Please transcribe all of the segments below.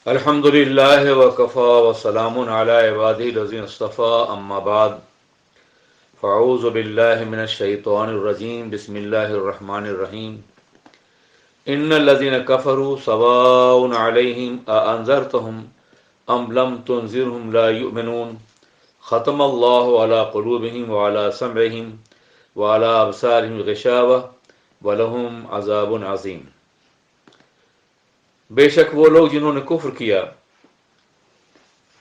الحمدللہ وکفا وسلام علی عبادہ الذین اصطفیٰ اما بعد فاعوذ باللہ من الشیطان الرجیم بسم اللہ الرحمن الرحیم ان الذین کفروا سواء علیہم اانذرتہم ام لم تنذرہم لا یؤمنون ختم اللہ علی قلوبہم وعلی سمعہم وعلی ابصارہم غشاوہ ولہم عذاب عظیم۔ بے شک وہ لوگ جنہوں نے کفر کیا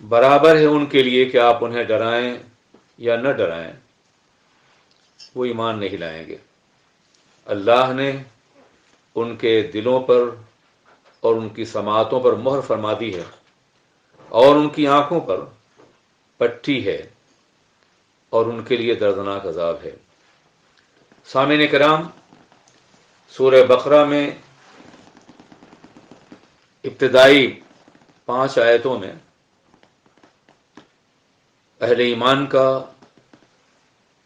برابر ہے ان کے لیے کہ آپ انہیں ڈرائیں یا نہ ڈرائیں، وہ ایمان نہیں لائیں گے۔ اللہ نے ان کے دلوں پر اور ان کی سماعتوں پر مہر فرما دی ہے اور ان کی آنکھوں پر پٹی ہے اور ان کے لیے دردناک عذاب ہے۔ سامعین کرام، سورہ بقرہ میں ابتدائی 5 آیتوں میں اہل ایمان کا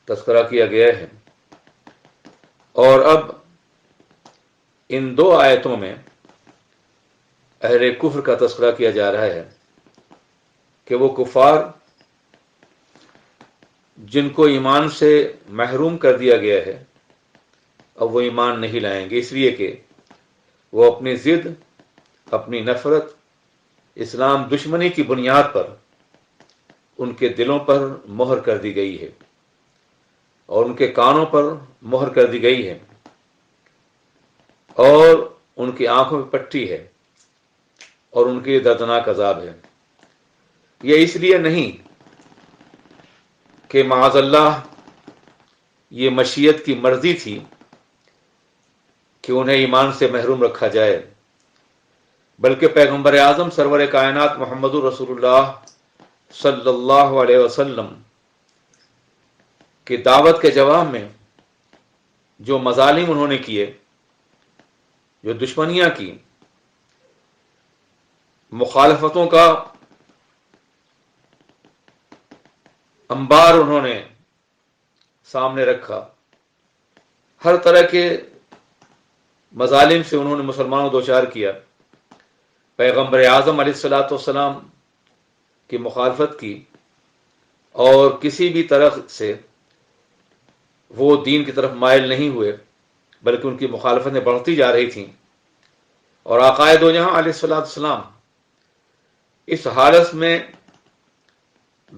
تذکرہ کیا گیا ہے، اور اب ان 2 آیتوں میں اہل کفر کا تذکرہ کیا جا رہا ہے کہ وہ کفار جن کو ایمان سے محروم کر دیا گیا ہے اب وہ ایمان نہیں لائیں گے، اس لیے کہ وہ اپنی ضد، اپنی نفرت، اسلام دشمنی کی بنیاد پر ان کے دلوں پر مہر کر دی گئی ہے اور ان کے کانوں پر مہر کر دی گئی ہے اور ان کی آنکھوں پہ پٹی ہے اور ان کے دردناک عذاب ہے۔ یہ اس لیے نہیں کہ معاذ اللہ یہ مشیت کی مرضی تھی کہ انہیں ایمان سے محروم رکھا جائے، بلکہ پیغمبر اعظم سرور کائنات محمد رسول اللہ صلی اللہ علیہ وسلم کی دعوت کے جواب میں جو مظالم انہوں نے کیے، جو دشمنیاں کی، مخالفتوں کا انبار انہوں نے سامنے رکھا، ہر طرح کے مظالم سے انہوں نے مسلمانوں کو دوچار کیا، پیغمبر اعظم علیہ الصلاۃ والسلام کی مخالفت کی، اور کسی بھی طرح سے وہ دین کی طرف مائل نہیں ہوئے بلکہ ان کی مخالفتیں بڑھتی جا رہی تھیں، اور آقائے دو جہاں علیہ الصلاۃ والسلام اس حالت میں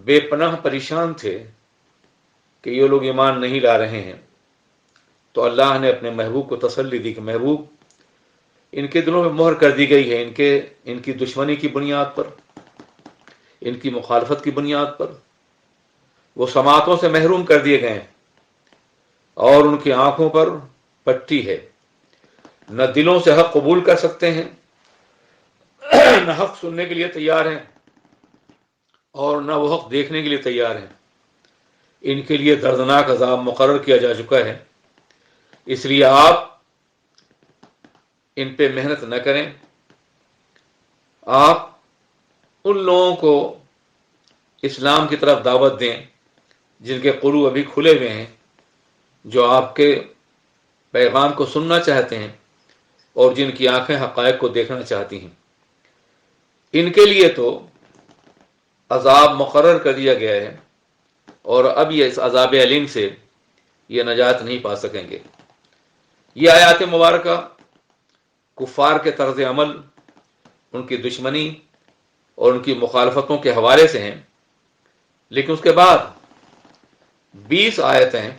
بے پناہ پریشان تھے کہ یہ لوگ ایمان نہیں لا رہے ہیں، تو اللہ نے اپنے محبوب کو تسلی دی کہ محبوب، ان کے دلوں میں مہر کر دی گئی ہے، ان کی دشمنی کی بنیاد پر، ان کی مخالفت کی بنیاد پر وہ سماعتوں سے محروم کر دیے گئے ہیں اور ان کی آنکھوں پر پٹی ہے، نہ دلوں سے حق قبول کر سکتے ہیں، نہ حق سننے کے لیے تیار ہیں اور نہ وہ حق دیکھنے کے لیے تیار ہیں۔ ان کے لیے دردناک عذاب مقرر کیا جا چکا ہے، اس لیے آپ ان پہ محنت نہ کریں، آپ ان لوگوں کو اسلام کی طرف دعوت دیں جن کے قلوب ابھی کھلے ہوئے ہیں، جو آپ کے پیغام کو سننا چاہتے ہیں اور جن کی آنکھیں حقائق کو دیکھنا چاہتی ہیں۔ ان کے لیے تو عذاب مقرر کر دیا گیا ہے اور اب یہ اس عذاب علیم سے یہ نجات نہیں پا سکیں گے۔ یہ آیات مبارکہ کفار کے طرز عمل، ان کی دشمنی اور ان کی مخالفتوں کے حوالے سے ہیں، لیکن اس کے بعد 20 آیتیں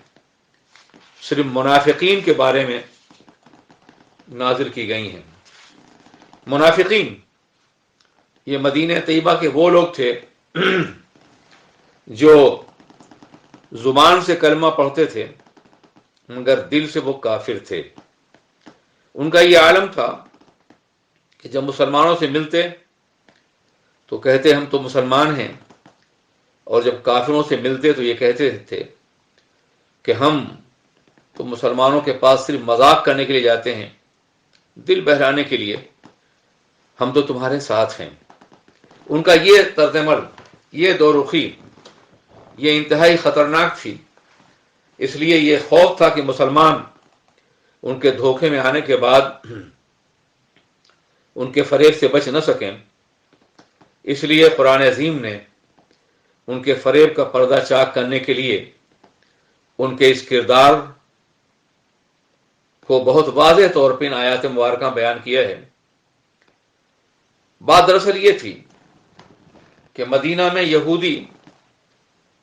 صرف منافقین کے بارے میں نازل کی گئی ہیں۔ منافقین یہ مدینہ طیبہ کے وہ لوگ تھے جو زبان سے کلمہ پڑھتے تھے مگر دل سے وہ کافر تھے۔ ان کا یہ عالم تھا کہ جب مسلمانوں سے ملتے تو کہتے ہم تو مسلمان ہیں، اور جب کافروں سے ملتے تو یہ کہتے تھے کہ ہم تو مسلمانوں کے پاس صرف مذاق کرنے کے لیے جاتے ہیں، دل بہلانے کے لیے، ہم تو تمہارے ساتھ ہیں۔ ان کا یہ طرز عمل، یہ دو رخی، یہ انتہائی خطرناک تھی، اس لیے یہ خوف تھا کہ مسلمان ان کے دھوکے میں آنے کے بعد ان کے فریب سے بچ نہ سکیں، اس لیے قرآن عظیم نے ان کے فریب کا پردہ چاک کرنے کے لیے ان کے اس کردار کو بہت واضح طور پہ ان آیات مبارکہ بیان کیا ہے۔ بات دراصل یہ تھی کہ مدینہ میں یہودی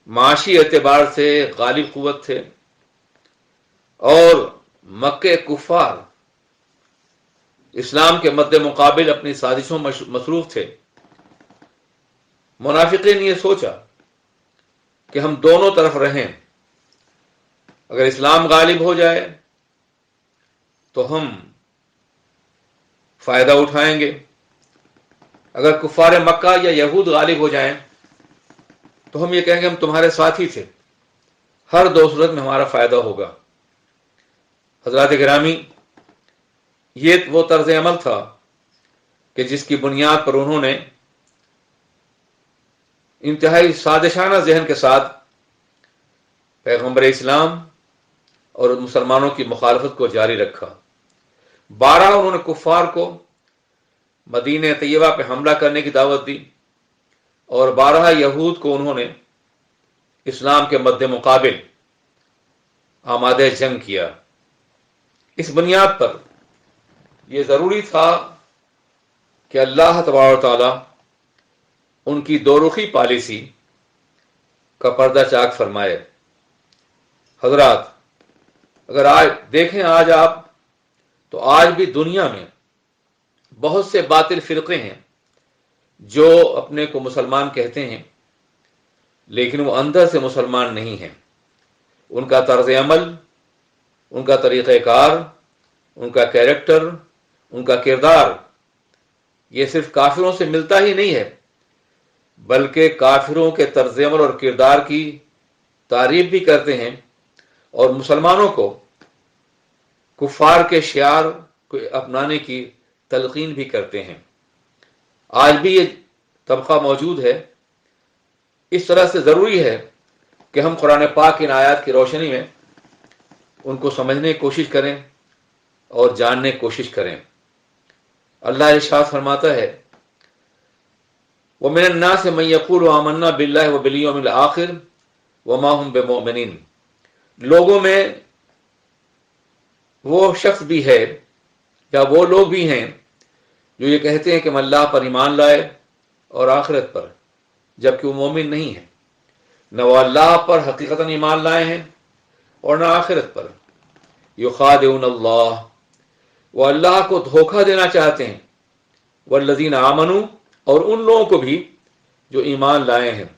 معاشی اعتبار سے غالب قوت تھے اور مکہ کفار اسلام کے مد مقابل اپنی سازشوں مصروف تھے۔ منافقین نے یہ سوچا کہ ہم دونوں طرف رہیں، اگر اسلام غالب ہو جائے تو ہم فائدہ اٹھائیں گے، اگر کفار مکہ یا یہود غالب ہو جائیں تو ہم یہ کہیں گے ہم تمہارے ساتھی تھے، ہر دو صورت میں ہمارا فائدہ ہوگا۔ حضرات گرامی، یہ وہ طرز عمل تھا کہ جس کی بنیاد پر انہوں نے انتہائی سازشانہ ذہن کے ساتھ پیغمبر اسلام اور مسلمانوں کی مخالفت کو جاری رکھا۔ 12 انہوں نے کفار کو مدینہ طیبہ پہ حملہ کرنے کی دعوت دی اور 12 یہود کو انہوں نے اسلام کے مد مقابل آمادہ جنگ کیا۔ اس بنیاد پر یہ ضروری تھا کہ اللہ تبارک و تعالی ان کی دو رخی پالیسی کا پردہ چاک فرمائے۔ حضرات، اگر آج دیکھیں آج آپ تو آج بھی دنیا میں بہت سے باطل فرقے ہیں جو اپنے کو مسلمان کہتے ہیں لیکن وہ اندر سے مسلمان نہیں ہیں۔ ان کا طرز عمل، ان کا طریقہ کار، ان کا کیریکٹر، ان کا کردار یہ صرف کافروں سے ملتا ہی نہیں ہے بلکہ کافروں کے طرز عمل اور کردار کی تعریف بھی کرتے ہیں اور مسلمانوں کو کفار کے شعار کو اپنانے کی تلقین بھی کرتے ہیں۔ آج بھی یہ طبقہ موجود ہے۔ اس طرح سے ضروری ہے کہ ہم قرآن پاک کی ان آیات کی روشنی میں ان کو سمجھنے کی کوشش کریں اور جاننے کی کوشش کریں۔ اللہ ارشاد فرماتا ہے وَمِنَ النَّاسِ مَن يَقُولُ آمَنَّا بِاللَّهِ وَبِالْيَوْمِ الْآخِرِ وَمَا هُمْ بِمُؤْمِنِينَ، لوگوں میں وہ شخص بھی ہے یا وہ لوگ بھی ہیں جو یہ کہتے ہیں کہ ہم اللہ پر ایمان لائے اور آخرت پر، جبکہ وہ مومن نہیں ہیں، نہ وہ اللہ پر حقیقتاً ایمان لائے ہیں اور نہ آخرت پر۔ یخادعون اللہ، وہ اللہ کو دھوکہ دینا چاہتے ہیں، والذین آمنوا، اور ان لوگوں کو بھی جو ایمان لائے ہیں،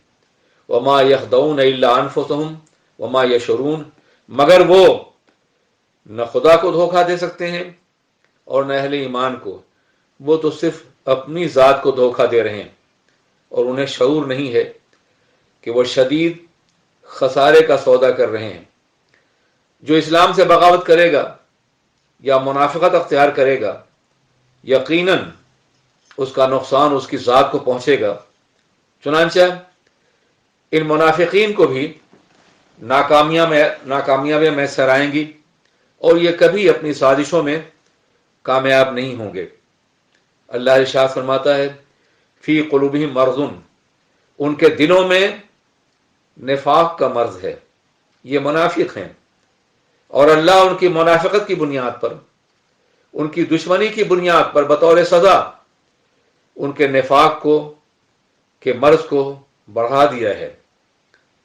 وما یخدعون الا انفسهم وما یشعرون، مگر وہ نہ خدا کو دھوکہ دے سکتے ہیں اور نہ اہل ایمان کو، وہ تو صرف اپنی ذات کو دھوکہ دے رہے ہیں اور انہیں شعور نہیں ہے کہ وہ شدید خسارے کا سودا کر رہے ہیں۔ جو اسلام سے بغاوت کرے گا یا منافقت اختیار کرے گا یقیناً اس کا نقصان اس کی ذات کو پہنچے گا۔ چنانچہ ان منافقین کو بھی ناکامیابیاں میسر آئیں گی اور یہ کبھی اپنی سازشوں میں کامیاب نہیں ہوں گے۔ اللہ ارشاد فرماتا ہے فی قلوبہم مرض، ان کے دلوں میں نفاق کا مرض ہے، یہ منافق ہیں، اور اللہ ان کی منافقت کی بنیاد پر، ان کی دشمنی کی بنیاد پر بطور سزا ان کے نفاق کو کے مرض کو بڑھا دیا ہے۔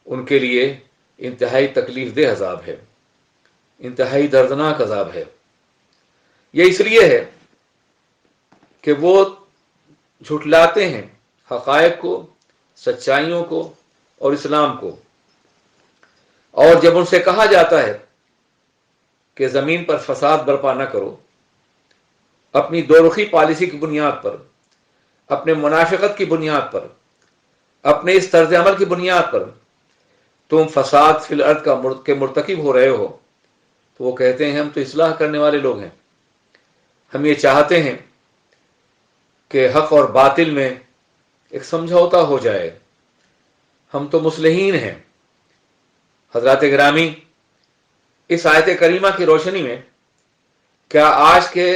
ان کے لیے انتہائی تکلیف دہ عذاب ہے، انتہائی دردناک عذاب ہے۔ یہ اس لیے ہے کہ وہ جھٹلاتے ہیں حقائق کو، سچائیوں کو اور اسلام کو، اور جب ان سے کہا جاتا ہے کہ زمین پر فساد برپا نہ کرو، اپنی دو رخی پالیسی کی بنیاد پر، اپنے منافقت کی بنیاد پر، اپنے اس طرز عمل کی بنیاد پر تم فساد فی الارض کے مرتکب ہو رہے ہو، تو وہ کہتے ہیں ہم تو اصلاح کرنے والے لوگ ہیں، ہم یہ چاہتے ہیں کہ حق اور باطل میں ایک سمجھوتا ہو جائے، ہم تو مصلحین ہیں۔ حضرات گرامی، اس آیت کریمہ کی روشنی میں کیا آج کے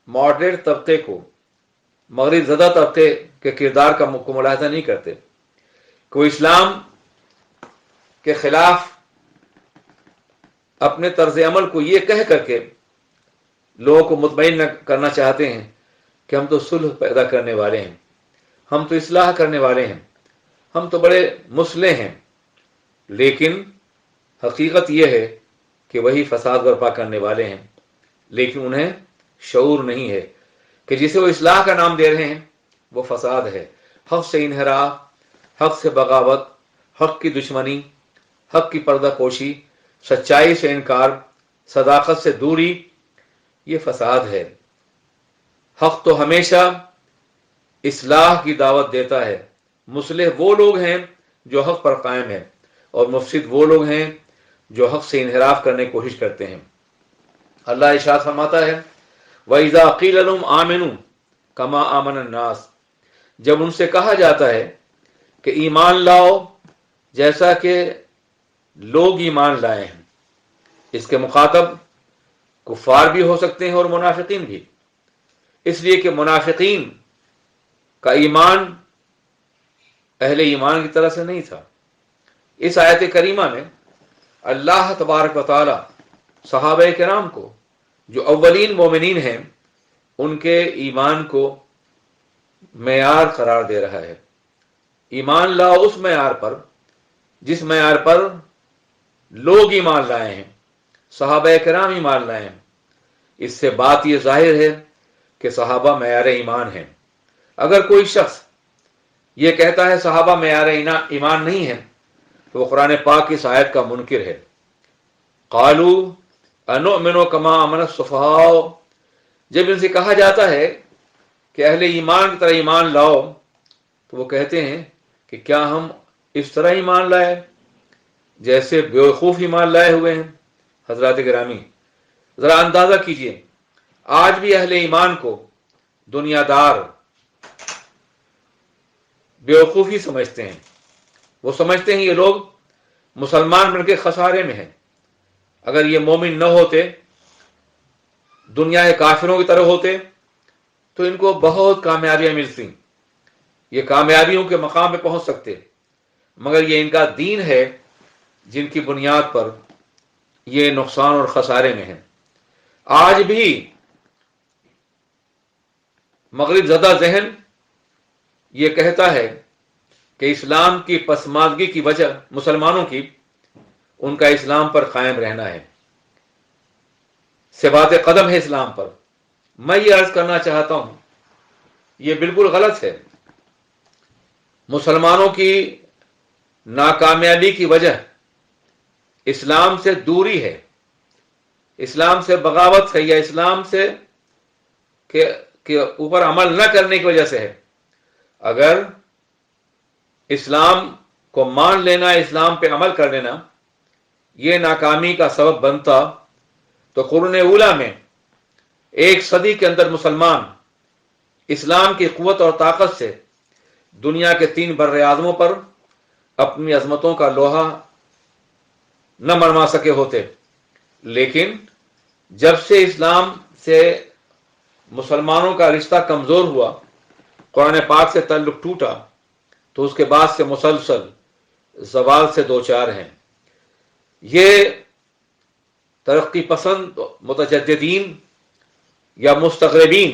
ماڈریٹ طبقے کو، مغرب زدہ طبقے کے کردار کو ملاحظہ نہیں کرتے کہ وہ اسلام کے خلاف اپنے طرز عمل کو یہ کہہ کر کے لوگوں کو مطمئن کرنا چاہتے ہیں کہ ہم تو صلح پیدا کرنے والے ہیں، ہم تو اصلاح کرنے والے ہیں، ہم تو بڑے مصلح ہیں، لیکن حقیقت یہ ہے کہ وہی فساد برپا کرنے والے ہیں، لیکن انہیں شعور نہیں ہے کہ جسے وہ اصلاح کا نام دے رہے ہیں وہ فساد ہے، حق سے انحراف، حق سے بغاوت، حق کی دشمنی، حق کی پردہ پوشی، سچائی سے انکار، صداقت سے دوری، یہ فساد ہے۔ حق تو ہمیشہ اصلاح کی دعوت دیتا ہے، مصلح وہ لوگ ہیں جو حق پر قائم ہیں، اور مفسد وہ لوگ ہیں جو حق سے انحراف کرنے کی کوشش کرتے ہیں۔ اللہ ارشاد فرماتا ہے وَإِذَا قِيلَ لَهُمْ آمِنُوا كَمَا آمَنَ النَّاسُ، جب ان سے کہا جاتا ہے کہ ایمان لاؤ جیسا کہ لوگ ایمان لائے ہیں، اس کے مخاطب کفار بھی ہو سکتے ہیں اور منافقین بھی، اس لیے کہ منافقین کا ایمان اہل ایمان کی طرح سے نہیں تھا۔ اس آیت کریمہ میں اللہ تبارک و تعالی صحابہ کرام کو جو اولین مومنین ہیں ان کے ایمان کو معیار قرار دے رہا ہے۔ ایمان لاؤ اس معیار پر جس معیار پر لوگ ایمان لائے ہیں، صحابہ کرام ایمان لائے ہیں۔ اس سے بات یہ ظاہر ہے کہ صحابہ معیار ایمان ہیں۔ اگر کوئی شخص یہ کہتا ہے صحابہ معیار ایمان نہیں ہے تو وہ قرآن پاک کی اس آیت کا منکر ہے۔ قالوا انؤمن کما آمن السفہاء، جب ان سے کہا جاتا ہے کہ اہل ایمان کی طرح ایمان لاؤ تو وہ کہتے ہیں کہ کیا ہم اس طرح ایمان لائے جیسے بیوقوف ایمان لائے ہوئے ہیں۔ حضرات گرامی، ذرا اندازہ کیجئے، آج بھی اہل ایمان کو دنیا دار بیوقوفی سمجھتے ہیں۔ وہ سمجھتے ہیں یہ لوگ مسلمان بن کے خسارے میں ہیں، اگر یہ مومن نہ ہوتے، دنیا کے کافروں کی طرح ہوتے تو ان کو بہت کامیابیاں ملتی، یہ کامیابیوں کے مقام پہ پہنچ سکتے، مگر یہ ان کا دین ہے جن کی بنیاد پر یہ نقصان اور خسارے میں ہیں۔ آج بھی مغرب زدہ ذہن یہ کہتا ہے کہ اسلام کی پسماندگی کی وجہ مسلمانوں کی ان کا اسلام پر قائم رہنا ہے، ثبات قدم ہے اسلام پر۔ میں یہ عرض کرنا چاہتا ہوں یہ بالکل غلط ہے۔ مسلمانوں کی ناکامیابی کی وجہ اسلام سے دوری ہے، اسلام سے بغاوت ہے، یا اسلام سے کے اوپر عمل نہ کرنے کی وجہ سے ہے۔ اگر اسلام کو مان لینا، اسلام پہ عمل کر لینا یہ ناکامی کا سبب بنتا تو قرون اولیٰ میں 1 صدی کے اندر مسلمان اسلام کی قوت اور طاقت سے دنیا کے 3 بر اعظموں پر اپنی عظمتوں کا لوہا نہ منوا سکے ہوتے، لیکن جب سے اسلام سے مسلمانوں کا رشتہ کمزور ہوا، قرآن پاک سے تعلق ٹوٹا، تو اس کے بعد سے مسلسل زوال سے دوچار ہیں۔ یہ ترقی پسند متجددین یا مستغربین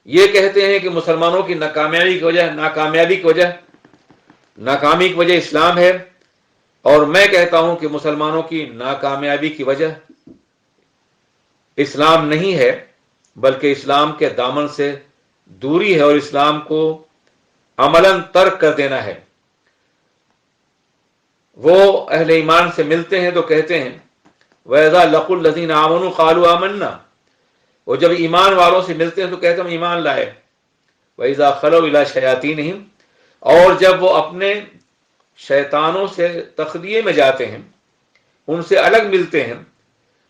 یہ کہتے ہیں کہ مسلمانوں کی ناکامی کی وجہ اسلام ہے، اور میں کہتا ہوں کہ مسلمانوں کی ناکامیابی کی وجہ اسلام نہیں ہے بلکہ اسلام کے دامن سے دوری ہے اور اسلام کو عملاً ترک کر دینا ہے۔ وہ اہل ایمان سے ملتے ہیں تو کہتے ہیں وَإِذَا لَقُوا الَّذِينَ آمَنُوا قَالُوا آمَنَّا، وہ جب ایمان والوں سے ملتے ہیں تو کہتے ہیں ہم ایمان لائے۔ وَإِذَا خَلَوْا إِلَىٰ شَيَاطِينِهِمْ، اور جب وہ اپنے شیطانوں سے تخلیے میں جاتے ہیں، ان سے الگ ملتے ہیں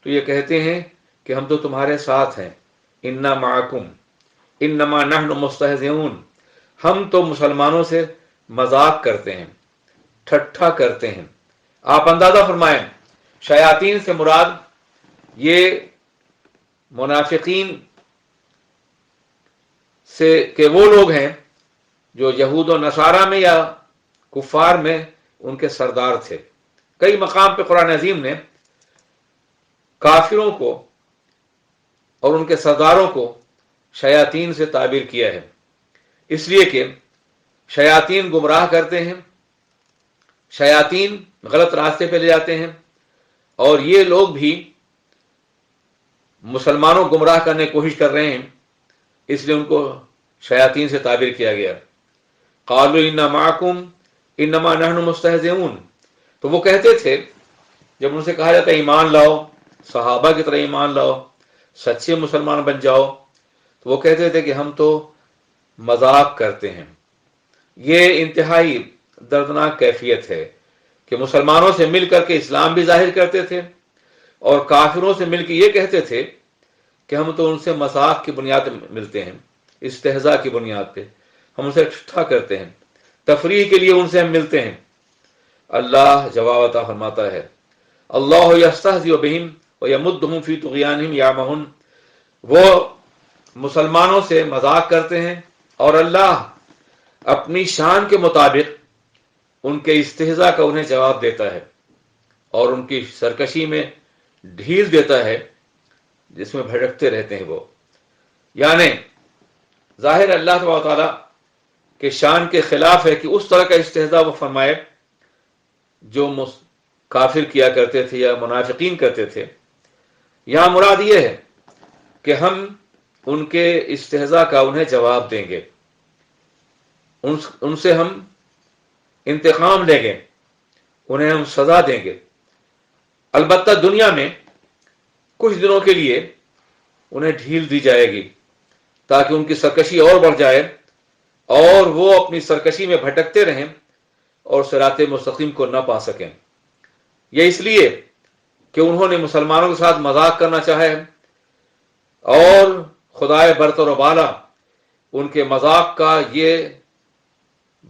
تو یہ کہتے ہیں کہ ہم تو تمہارے ساتھ ہیں، اِنَّا مَعَكُمْ اِنَّمَا نَحْنُ مُسْتَهْزِئُونَ، ہم تو مسلمانوں سے مذاق کرتے ہیں، ٹھٹھا کرتے ہیں۔ آپ اندازہ فرمائیں، شیاطین سے مراد یہ منافقین سے کہ وہ لوگ ہیں جو یہود و نصارہ میں یا کفار میں ان کے سردار تھے۔ کئی مقام پہ قرآن عظیم نے کافروں کو اور ان کے سرداروں کو شیاطین سے تعبیر کیا ہے، اس لیے کہ شیاطین گمراہ کرتے ہیں، شیاطین غلط راستے پہ لے جاتے ہیں، اور یہ لوگ بھی مسلمانوں کو گمراہ کرنے کی کوشش کر رہے ہیں، اس لیے ان کو شیاطین سے تعبیر کیا گیا۔ قالوا انا معکم انما نحن مستہزئون، تو وہ کہتے تھے جب ان سے کہا جاتا ہے ایمان لاؤ، صحابہ کی طرح ایمان لاؤ، سچے مسلمان بن جاؤ، تو وہ کہتے تھے کہ ہم تو مذاق کرتے ہیں۔ یہ انتہائی دردناک کیفیت ہے کہ مسلمانوں سے مل کر کے اسلام بھی ظاہر کرتے تھے اور کافروں سے مل کے یہ کہتے تھے کہ ہم تو ان سے مذاق کی بنیاد پہ ملتے ہیں، استہزاء کی بنیاد پہ ہم ان سے ٹھٹھا کرتے ہیں، تفریح کے لیے ان سے ہم ملتے ہیں۔ اللہ جواب عطا فرماتا ہے اللہ یستہزئ بہم ویمدہم فی طغیانہم یعمہون، وہ مسلمانوں سے مذاق کرتے ہیں اور اللہ اپنی شان کے مطابق ان کے استہزاء کا انہیں جواب دیتا ہے اور ان کی سرکشی میں ڈھیل دیتا ہے جس میں بھٹکتے رہتے ہیں وہ۔ یعنی ظاہر اللہ تبارک و تعالیٰ کے شان کے خلاف ہے کہ اس طرح کا استہزاء وہ فرمائے جو کافر کیا کرتے تھے یا منافقین کرتے تھے۔ یہاں مراد یہ ہے کہ ہم ان کے استہزاء کا انہیں جواب دیں گے، ان سے ہم انتقام لیں گے، انہیں ہم سزا دیں گے۔ البتہ دنیا میں کچھ دنوں کے لیے انہیں ڈھیل دی جائے گی تاکہ ان کی سرکشی اور بڑھ جائے اور وہ اپنی سرکشی میں بھٹکتے رہیں اور صراط مستقیم کو نہ پا سکیں۔ یہ اس لیے کہ انہوں نے مسلمانوں کے ساتھ مذاق کرنا چاہا ہے اور خدائے برتر و بالا ان کے مذاق کا یہ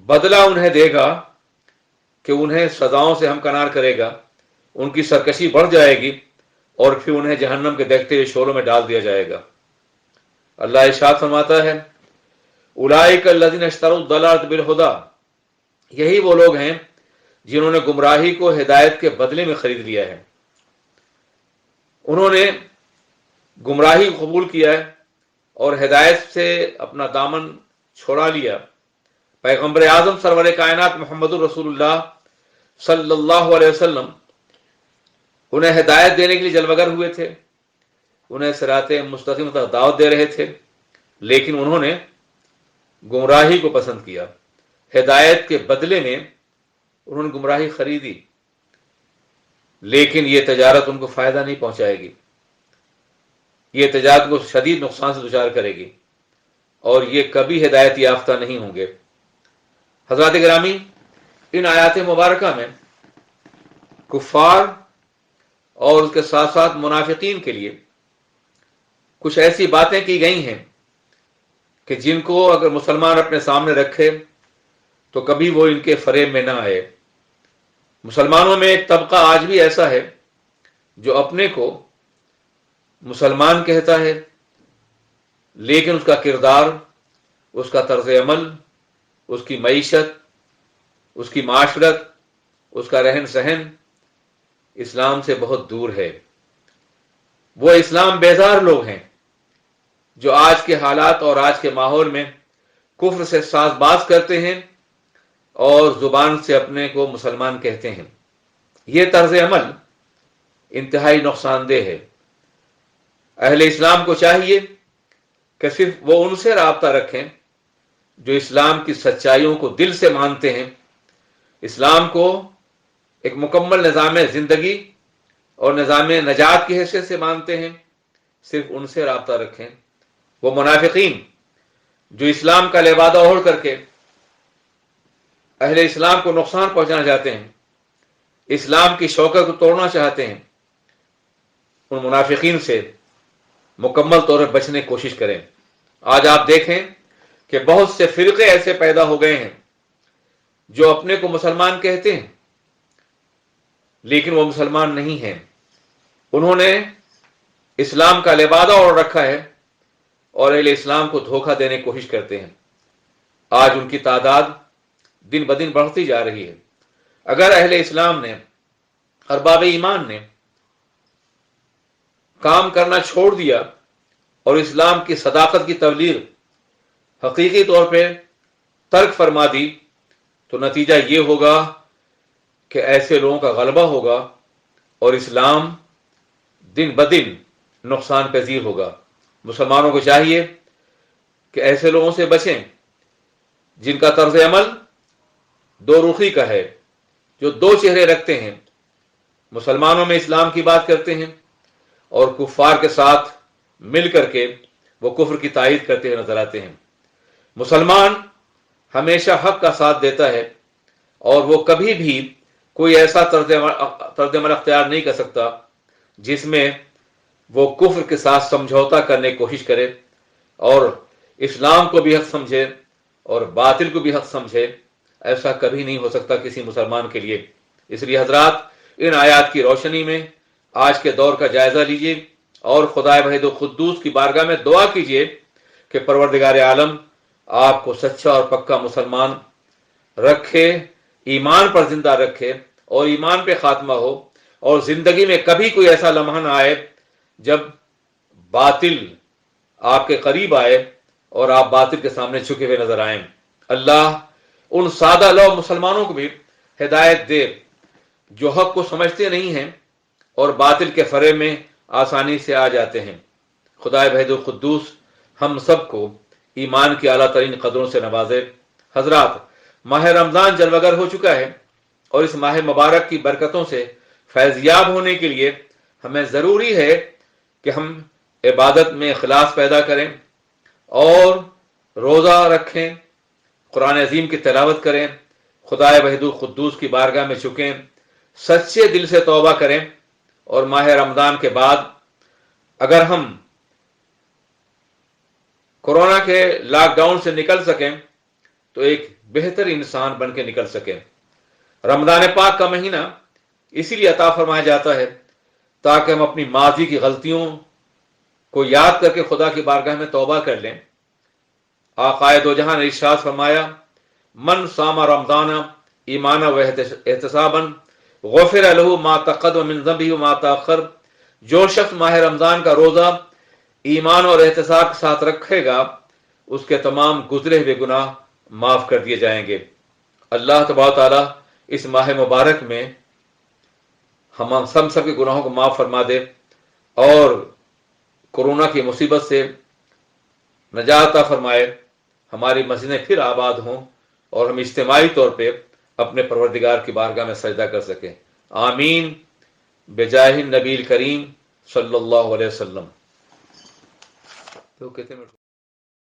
بدلہ انہیں دے گا کہ انہیں سزاؤں سے ہمکنار کرے گا، ان کی سرکشی بڑھ جائے گی اور پھر انہیں جہنم کے دیکھتے ہوئے شعلوں میں ڈال دیا جائے گا۔ اللہ ارشاد فرماتا ہے اولئک الذین اشتروا الضلالۃ بالہدی، یہی وہ لوگ ہیں جنہوں نے گمراہی کو ہدایت کے بدلے میں خرید لیا ہے۔ انہوں نے گمراہی قبول کیا ہے اور ہدایت سے اپنا دامن چھوڑا لیا۔ پیغمبر اعظم سرور کائنات محمد الرسول اللہ صلی اللہ علیہ وسلم انہیں ہدایت دینے کے لیے جلوگر ہوئے تھے، انہیں صراط مستقیم تک دعوت دے رہے تھے، لیکن انہوں نے گمراہی کو پسند کیا، ہدایت کے بدلے میں انہوں نے گمراہی خریدی، لیکن یہ تجارت ان کو فائدہ نہیں پہنچائے گی، یہ تجارت کو شدید نقصان سے دچار کرے گی اور یہ کبھی ہدایت یافتہ نہیں ہوں گے۔ حضرات گرامی، ان آیات مبارکہ میں کفار اور اس کے ساتھ ساتھ منافقین کے لیے کچھ ایسی باتیں کی گئی ہیں کہ جن کو اگر مسلمان اپنے سامنے رکھے تو کبھی وہ ان کے فریب میں نہ آئے۔ مسلمانوں میں ایک طبقہ آج بھی ایسا ہے جو اپنے کو مسلمان کہتا ہے، لیکن اس کا کردار، اس کا طرز عمل، اس کی معیشت، اس کی معاشرت، اس کا رہن سہن اسلام سے بہت دور ہے۔ وہ اسلام بیزار لوگ ہیں جو آج کے حالات اور آج کے ماحول میں کفر سے ساز باز کرتے ہیں اور زبان سے اپنے کو مسلمان کہتے ہیں۔ یہ طرز عمل انتہائی نقصان دہ ہے۔ اہل اسلام کو چاہیے کہ صرف وہ ان سے رابطہ رکھیں جو اسلام کی سچائیوں کو دل سے مانتے ہیں، اسلام کو ایک مکمل نظام زندگی اور نظام نجات کی حیثیت سے مانتے ہیں، صرف ان سے رابطہ رکھیں۔ وہ منافقین جو اسلام کا لبادہ اوڑھ کر کے اہل اسلام کو نقصان پہنچانا چاہتے ہیں، اسلام کی شوکت کو توڑنا چاہتے ہیں، ان منافقین سے مکمل طور پر بچنے کی کوشش کریں۔ آج آپ دیکھیں کہ بہت سے فرقے ایسے پیدا ہو گئے ہیں جو اپنے کو مسلمان کہتے ہیں لیکن وہ مسلمان نہیں ہیں، انہوں نے اسلام کا لبادہ اوڑھ رکھا ہے اور اہل اسلام کو دھوکہ دینے کی کوشش کرتے ہیں۔ آج ان کی تعداد دن بدن بڑھتی جا رہی ہے۔ اگر اہل اسلام نے، ارباب ایمان نے کام کرنا چھوڑ دیا اور اسلام کی صداقت کی تبلیغ حقیقی طور پہ ترک فرما دی، تو نتیجہ یہ ہوگا کہ ایسے لوگوں کا غلبہ ہوگا اور اسلام دن بدن نقصان پذیر ہوگا۔ مسلمانوں کو چاہیے کہ ایسے لوگوں سے بچیں جن کا طرز عمل دو رخی کا ہے، جو دو چہرے رکھتے ہیں، مسلمانوں میں اسلام کی بات کرتے ہیں اور کفار کے ساتھ مل کر کے وہ کفر کی تائید کرتے ہوئے نظر آتے ہیں۔ مسلمان ہمیشہ حق کا ساتھ دیتا ہے اور وہ کبھی بھی کوئی ایسا طرز عمل اختیار نہیں کر سکتا جس میں وہ کفر کے ساتھ سمجھوتا کرنے کی کوشش کرے اور اسلام کو بھی حق سمجھے اور باطل کو بھی حق سمجھے۔ ایسا کبھی نہیں ہو سکتا کسی مسلمان کے لیے۔ اس لیے حضرات، ان آیات کی روشنی میں آج کے دور کا جائزہ لیجیے اور خدائے وحید القدوس کی بارگاہ میں دعا کیجیے کہ پروردگار عالم آپ کو سچا اور پکا مسلمان رکھے، ایمان پر زندہ رکھے اور ایمان پہ خاتمہ ہو، اور زندگی میں کبھی کوئی ایسا لمحہ نہ آئے جب باطل آپ کے قریب آئے اور آپ باطل کے سامنے جھکے ہوئے نظر آئیں۔ اللہ ان سادہ لو مسلمانوں کو بھی ہدایت دے جو حق کو سمجھتے نہیں ہیں اور باطل کے فریب میں آسانی سے آ جاتے ہیں۔ خدائے وحید القدوس ہم سب کو ایمان کی اعلیٰ ترین قدروں سے نوازے۔ حضرات، ماہ رمضان جلوگر ہو چکا ہے اور اس ماہ مبارک کی برکتوں سے فیضیاب ہونے کے لیے ہمیں ضروری ہے کہ ہم عبادت میں اخلاص پیدا کریں اور روزہ رکھیں، قرآن عظیم کی تلاوت کریں، خدائے وحید القدوس کی بارگاہ میں جھکیں، سچے دل سے توبہ کریں، اور ماہ رمضان کے بعد اگر ہم کورونا کے لاک ڈاؤن سے نکل سکیں تو ایک بہتر انسان بن کے نکل سکیں۔ رمضان پاک کا مہینہ اسی لیے عطا فرمایا جاتا ہے تاکہ ہم اپنی ماضی کی غلطیوں کو یاد کر کے خدا کی بارگاہ میں توبہ کر لیں۔ آقائے دو جہاں نے ارشاد فرمایا، من صام رمضان ایمانا و احتسابا غفر له ما تقدم من ذنبه وما تاخر، جو شخص ماہ رمضان کا روزہ ایمان اور احتساب کے ساتھ رکھے گا اس کے تمام گزرے ہوئے گناہ معاف کر دیے جائیں گے۔ اللہ تبارک تعالیٰ اس ماہ مبارک میں ہم سب کے گناہوں کو معاف فرما دے اور کورونا کی مصیبت سے نجات عطا فرمائے، ہماری مسجدیں پھر آباد ہوں اور ہم اجتماعی طور پہ اپنے پروردگار کی بارگاہ میں سجدہ کر سکیں۔ آمین بجاہ النبی کریم صلی اللہ علیہ وسلم۔ تو کتنے منٹ